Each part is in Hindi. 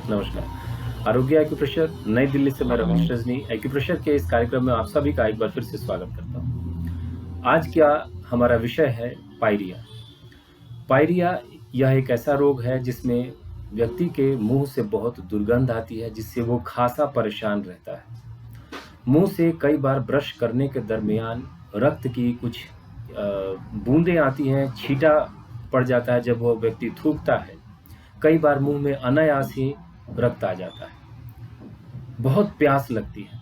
नमस्कार। आरोग्य एक्यूप्रेशर नई दिल्ली से मैं रमेश रजनी एक्यूप्रेशर के इस कार्यक्रम में आप सभी का एक बार फिर से स्वागत करता हूँ। आज क्या हमारा विषय है पायरिया। पायरिया यह एक ऐसा रोग है जिसमें व्यक्ति के मुंह से बहुत दुर्गंध आती है, जिससे वो खासा परेशान रहता है। मुंह से कई बार ब्रश करने के दरमियान रक्त की कुछ बूंदें आती हैं, छींटा पड़ जाता है जब वो व्यक्ति थूकता है। कई बार मुंह में अनायास ही रक्त आ जाता है। बहुत प्यास लगती है।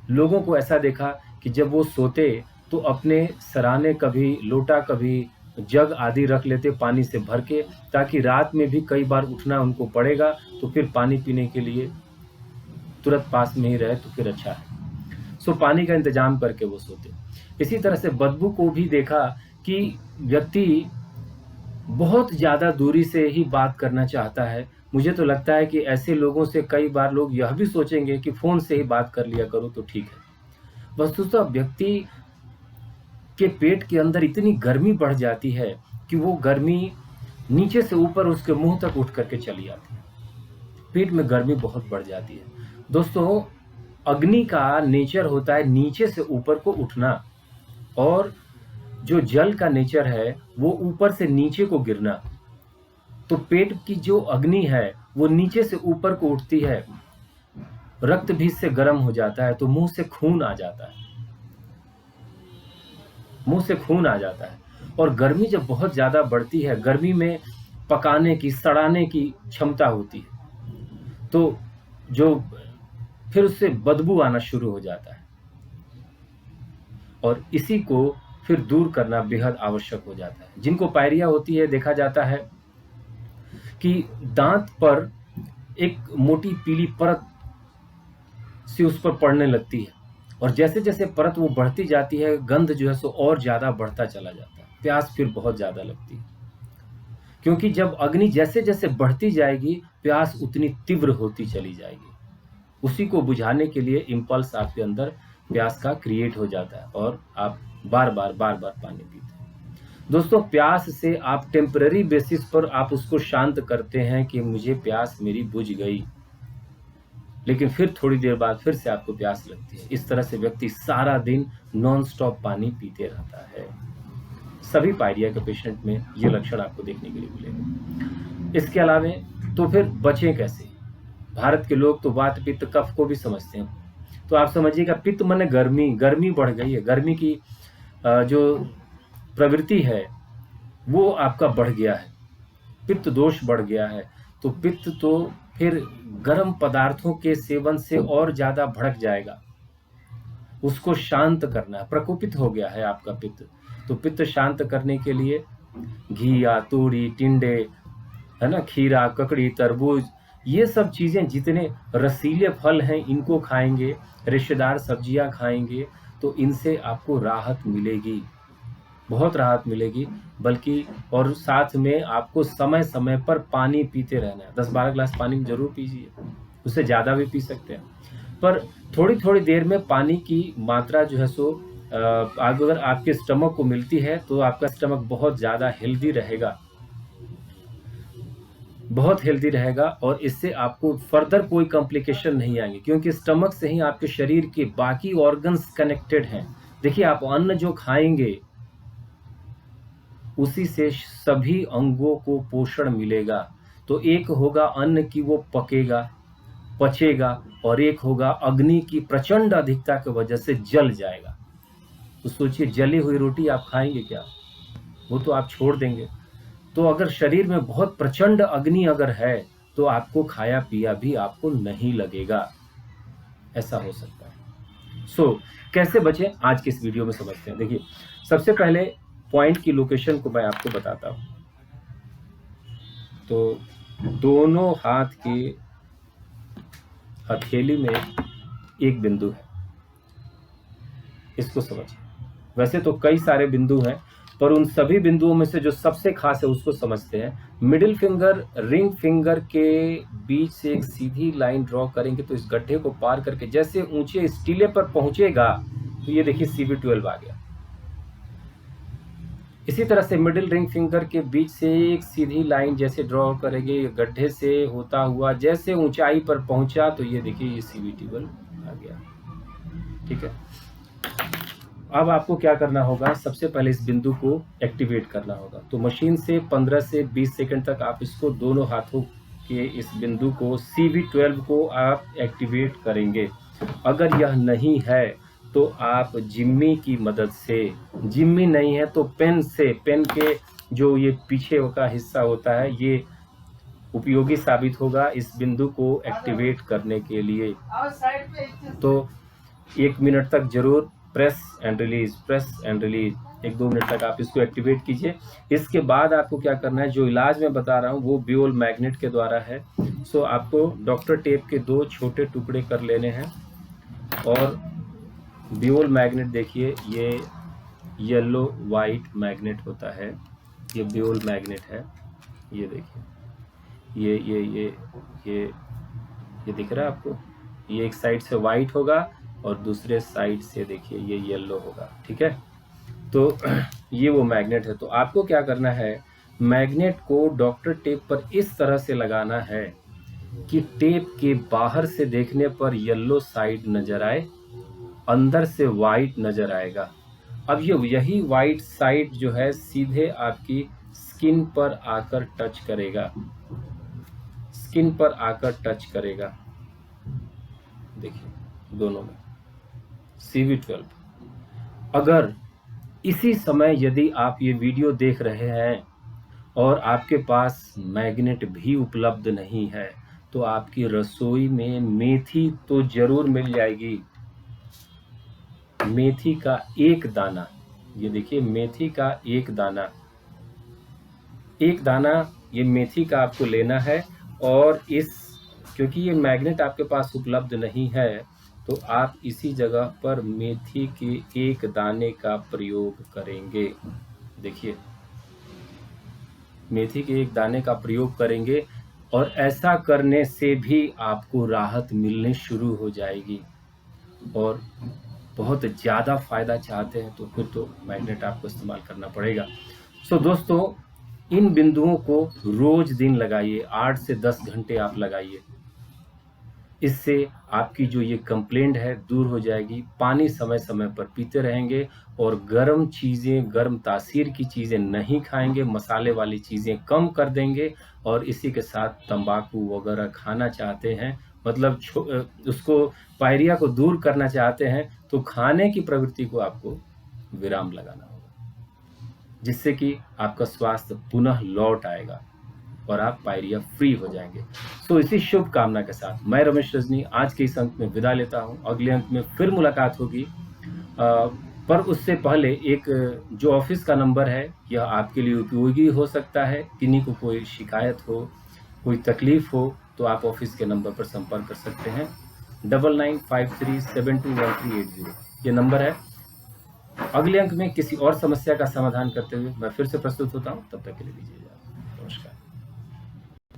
लोगों को ऐसा देखा कि जब वो सोते तो अपने सराहने कभी लोटा कभी जग आदि रख लेते पानी से भर के, ताकि रात में भी कई बार उठना उनको पड़ेगा तो फिर पानी पीने के लिए तुरंत पास में ही रहे तो फिर अच्छा है। सो पानी का इंतजाम करके वो सोते। इसी तरह से बदबू को भी देखा कि व्यक्ति बहुत ज़्यादा दूरी से ही बात करना चाहता है। मुझे तो लगता है कि ऐसे लोगों से कई बार लोग यह भी सोचेंगे कि फ़ोन से ही बात कर लिया करो तो ठीक है। वस्तुतः व्यक्ति के पेट के अंदर इतनी गर्मी बढ़ जाती है कि वो गर्मी नीचे से ऊपर उसके मुंह तक उठ करके चली आती है। पेट में गर्मी बहुत बढ़ जाती है। दोस्तों, अग्नि का नेचर होता है नीचे से ऊपर को उठना, और जो जल का नेचर है वो ऊपर से नीचे को गिरना। तो पेट की जो अग्नि है वो नीचे से ऊपर को उठती है, रक्त भी इससे गर्म हो जाता है तो मुंह से खून आ जाता है। मुंह से खून आ जाता है। और गर्मी जब बहुत ज्यादा बढ़ती है, गर्मी में पकाने की सड़ाने की क्षमता होती है, तो जो फिर उससे बदबू आना शुरू हो जाता है, और इसी को फिर दूर करना बेहद आवश्यक हो जाता है। जिनको पायरिया होती है, देखा जाता है कि दांत पर एक मोटी पीली परत सी उस पर पड़ने लगती है, और जैसे जैसे परत वो बढ़ती जाती है, गंध जो है सो और ज़्यादा बढ़ता चला जाता है। प्यास फिर बहुत ज़्यादा लगती है, क्योंकि जब अग्नि जैसे जैसे बढ़ती जाएगी प्यास उतनी तीव्र होती चली जाएगी। उसी को बुझाने के लिए इम्पल्स आपके अंदर प्यास का क्रिएट हो जाता है, और आप बार बार पानी पीते हैं। दोस्तों, प्यास से आप टेम्पररी बेसिस पर आप उसको शांत करते हैं कि मुझे प्यास मेरी बुझ गई, लेकिन फिर थोड़ी देर बाद फिर से आपको प्यास लगती है। इस तरह से व्यक्ति सारा दिन नॉन स्टॉप पानी पीते रहता है। सभी पायरिया के पेशेंट में ये लक्षण आपको देखने के लिए मिलेगा। इसके अलावा तो फिर बचें कैसे? भारत के लोग तो वात पित्त कफ को भी समझते हैं। तो आप समझिएगा, पित्त माने गर्मी, गर्मी बढ़ गई है। गर्मी की जो प्रवृत्ति है वो आपका बढ़ गया है, पित्त दोष बढ़ गया है। तो पित्त तो फिर गर्म पदार्थों के सेवन से और ज्यादा भड़क जाएगा। उसको शांत करना है। प्रकोपित हो गया है आपका पित्त, तो पित्त शांत करने के लिए घिया, तूड़ी, टिंडे, है ना, खीरा, ककड़ी, तरबूज, ये सब चीजें, जितने रसीले फल हैं इनको खाएंगे, रेशेदार सब्जियां खाएंगे, तो इनसे आपको राहत मिलेगी, बहुत राहत मिलेगी। बल्कि और साथ में आपको समय समय पर पानी पीते रहना है। 10-12 ग्लास पानी जरूर पीजिए, उससे ज़्यादा भी पी सकते हैं, पर थोड़ी थोड़ी देर में पानी की मात्रा जो है सो अगर आपके स्टमक को मिलती है तो आपका स्टमक बहुत ज़्यादा हेल्दी रहेगा, बहुत हेल्दी रहेगा। और इससे आपको फर्दर कोई कॉम्प्लिकेशन नहीं आएंगे, क्योंकि स्टमक से ही आपके शरीर के बाकी ऑर्गन्स कनेक्टेड हैं। देखिए, आप अन्न जो खाएंगे उसी से सभी अंगों को पोषण मिलेगा। तो एक होगा अन्न की वो पकेगा, पचेगा, और एक होगा अग्नि की प्रचंड अधिकता की वजह से जल जाएगा। तो सोचिए, जली हुई रोटी आप खाएंगे क्या? वो तो आप छोड़ देंगे। तो अगर शरीर में बहुत प्रचंड अग्नि अगर है तो आपको खाया पिया भी आपको नहीं लगेगा, ऐसा हो सकता है। कैसे बचें, आज के इस वीडियो में समझते हैं। देखिए, सबसे पहले पॉइंट की लोकेशन को मैं आपको बताता हूं। तो दोनों हाथ की हथेली में एक बिंदु है, इसको समझिए। वैसे तो कई सारे बिंदु हैं, पर उन सभी बिंदुओं में से जो सबसे खास है उसको समझते हैं। मिडिल फिंगर रिंग फिंगर के बीच से एक सीधी लाइन ड्रॉ करेंगे तो इस गड्ढे को पार करके जैसे ऊंचे स्टीले पर पहुंचेगा, तो ये देखिए CV12 आ गया। इसी तरह से मिडिल रिंग फिंगर के बीच से एक सीधी लाइन जैसे ड्रॉ करेंगे, गड्ढे से होता हुआ जैसे ऊंचाई पर पहुंचा तो ये देखिए ये सीवीटी बल्ब आ गया। ठीक है, अब आपको क्या करना होगा, सबसे पहले इस बिंदु को एक्टिवेट करना होगा। तो मशीन से 15 से 20 सेकंड तक आप इसको दोनों हाथों के इस बिंदु को CV12 को आप एक्टिवेट करेंगे। अगर यह नहीं है तो आप जिम्मी की मदद से, जिम्मी नहीं है तो पेन से, पेन के जो ये पीछे का हिस्सा होता है ये उपयोगी साबित होगा इस बिंदु को एक्टिवेट करने के लिए। तो 1 मिनट तक जरूर press and release, press and release, 1-2 minute तक आप इसको एक्टिवेट कीजिए। इसके बाद आपको क्या करना है, जो इलाज मैं बता रहा हूँ वो बियोल मैग्नेट के द्वारा है। सो आपको डॉक्टर टेप के 2 छोटे टुकड़े कर लेने हैं और बियोल मैग्नेट देखिए ये येलो वाइट मैग्नेट होता है, ये बियोल मैग्नेट है। ये देखिए ये दिख रहा है आपको, ये एक साइड से वाइट होगा और दूसरे साइड से देखिए ये येलो होगा। ठीक है, तो ये वो मैग्नेट है। तो आपको क्या करना है, मैग्नेट को डॉक्टर टेप पर इस तरह से लगाना है कि टेप के बाहर से देखने पर येलो साइड नजर आए, अंदर से वाइट नजर आएगा। अब यही वाइट साइड जो है सीधे आपकी स्किन पर आकर टच करेगा, स्किन पर आकर टच करेगा। देखिए दोनों में CV12। अगर इसी समय यदि आप ये वीडियो देख रहे हैं और आपके पास मैग्नेट भी उपलब्ध नहीं है तो आपकी रसोई में मेथी तो जरूर मिल जाएगी। मेथी का एक दाना, ये देखिए मेथी का एक दाना ये मेथी का आपको लेना है। और क्योंकि ये मैग्नेट आपके पास उपलब्ध नहीं है तो आप इसी जगह पर मेथी के एक दाने का प्रयोग करेंगे। देखिए मेथी के एक दाने का प्रयोग करेंगे और ऐसा करने से भी आपको राहत मिलने शुरू हो जाएगी। और बहुत ज़्यादा फायदा चाहते हैं तो फिर तो मैग्नेट आपको इस्तेमाल करना पड़ेगा। सो दोस्तों इन बिंदुओं को रोज दिन लगाइए, 8 से 10 घंटे आप लगाइए। इससे आपकी जो ये कंप्लेंट है दूर हो जाएगी। पानी समय समय पर पीते रहेंगे और गर्म चीज़ें, गर्म तासीर की चीज़ें नहीं खाएंगे, मसाले वाली चीज़ें कम कर देंगे। और इसी के साथ तंबाकू वगैरह खाना चाहते हैं, मतलब उसको पायरिया को दूर करना चाहते हैं तो खाने की प्रवृत्ति को आपको विराम लगाना होगा, जिससे कि आपका स्वास्थ्य पुनः लौट आएगा और आप पायरिया फ्री हो जाएंगे। तो इसी शुभ कामना के साथ मैं रमेश रजनी आज के इस अंक में विदा लेता हूं। अगले अंक में फिर मुलाकात होगी, पर उससे पहले एक जो ऑफिस का नंबर है यह आपके लिए उपयोगी हो सकता है। किन्हीं को कोई शिकायत हो, कोई तकलीफ हो तो आप ऑफिस के नंबर पर संपर्क कर सकते हैं। 9953721380 ये नंबर है। अगले अंक में किसी और समस्या का समाधान करते हुए मैं फिर से प्रस्तुत होता हूं। तब तक के लिए दीजिए।